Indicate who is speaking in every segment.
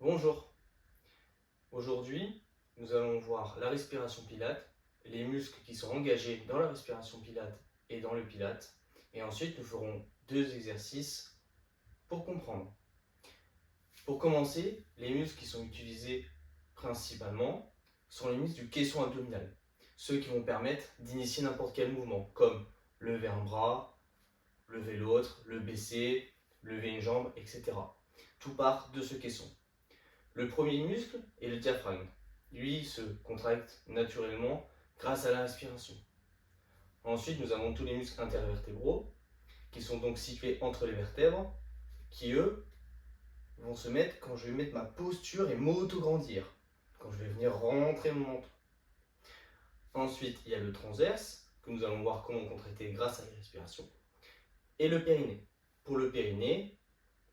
Speaker 1: Bonjour, aujourd'hui nous allons voir la respiration pilate, les muscles qui sont engagés dans la respiration pilate et dans le pilate, et ensuite nous ferons 2 exercices pour comprendre. Pour commencer, les muscles qui sont utilisés principalement sont les muscles du caisson abdominal, ceux qui vont permettre d'initier n'importe quel mouvement, comme lever un bras, lever l'autre, le baisser, lever une jambe, etc. Tout part de ce caisson. Le premier muscle est le diaphragme. Lui se contracte naturellement grâce à la respiration. Ensuite, nous avons tous les muscles intervertébraux qui sont donc situés entre les vertèbres, qui eux vont se mettre quand je vais mettre ma posture et m'auto-grandir, quand je vais venir rentrer mon menton. Ensuite, il y a le transverse, que nous allons voir comment contracter grâce à la respiration, et le périnée. Pour le périnée,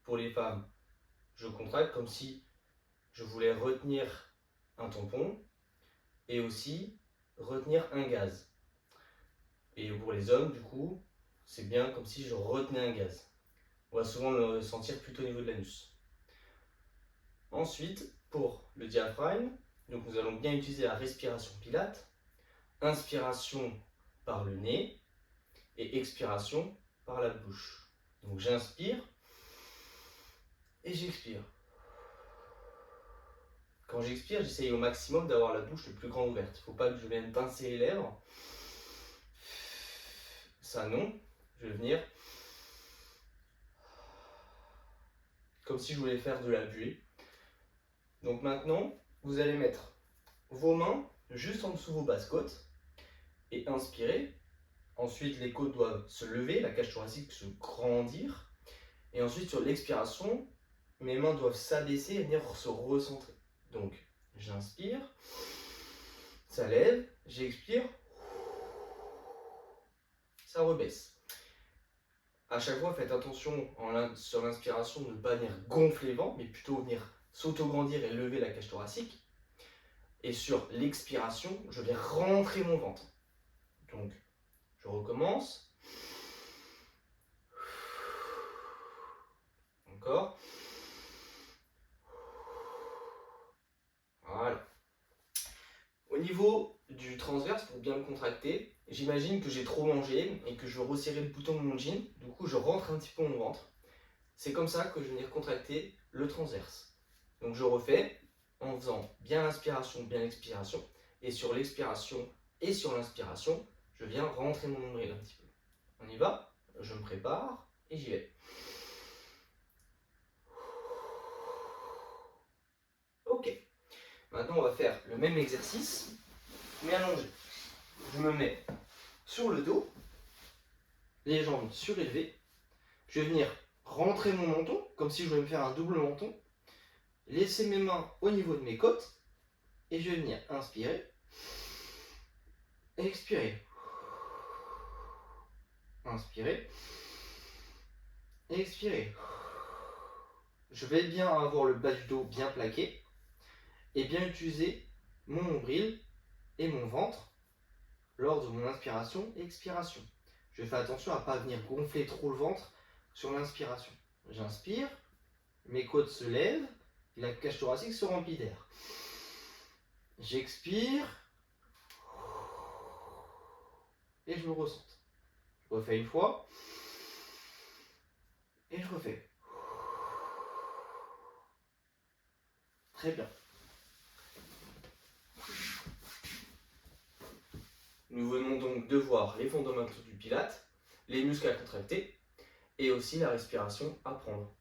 Speaker 1: pour les femmes, je contracte comme si je voulais retenir un tampon et aussi retenir un gaz. Et pour les hommes, du coup, c'est bien comme si je retenais un gaz. On va souvent le ressentir plutôt au niveau de l'anus. Ensuite, pour le diaphragme, donc nous allons bien utiliser la respiration pilate, inspiration par le nez et expiration par la bouche. Donc j'inspire et j'expire. Quand j'expire, j'essaye au maximum d'avoir la bouche le plus grande ouverte. Il ne faut pas que je vienne pincer les lèvres. Ça non, je vais venir comme si je voulais faire de la buée. Donc maintenant, vous allez mettre vos mains juste en dessous de vos basses-côtes et inspirer. Ensuite, les côtes doivent se lever, la cage thoracique se grandir. Et ensuite, sur l'expiration, mes mains doivent s'abaisser et venir se recentrer. Donc, j'inspire, ça lève, j'expire, ça rebaisse. À chaque fois, faites attention sur l'inspiration de ne pas venir gonfler le ventre, mais plutôt venir s'auto-grandir et lever la cage thoracique. Et sur l'expiration, je vais rentrer mon ventre. Donc, je recommence. Encore. Voilà. Au niveau du transverse, pour bien le contracter, j'imagine que j'ai trop mangé et que je veux resserrer le bouton de mon jean. Du coup, je rentre un petit peu mon ventre. C'est comme ça que je vais venir contracter le transverse. Donc, je refais en faisant bien l'inspiration, bien l'expiration. Et sur l'expiration et sur l'inspiration, je viens rentrer mon nombril un petit peu. On y va? Je me prépare et j'y vais. Ok. Maintenant, on va faire le même exercice, mais allongé. Je me mets sur le dos, les jambes surélevées. Je vais venir rentrer mon menton, comme si je voulais me faire un double menton. Laisser mes mains au niveau de mes côtes. Et je vais venir inspirer. Expirer. Inspirer. Expirer. Je vais bien avoir le bas du dos bien plaqué. Et bien utiliser mon nombril et mon ventre lors de mon inspiration et expiration. Je fais attention à ne pas venir gonfler trop le ventre sur l'inspiration. J'inspire, mes côtes se lèvent et la cage thoracique se remplit d'air. J'expire et je me recentre. Je refais une fois et je refais. Très bien. Nous venons donc de voir les fondamentaux du pilate, les muscles à contracter et aussi la respiration à prendre.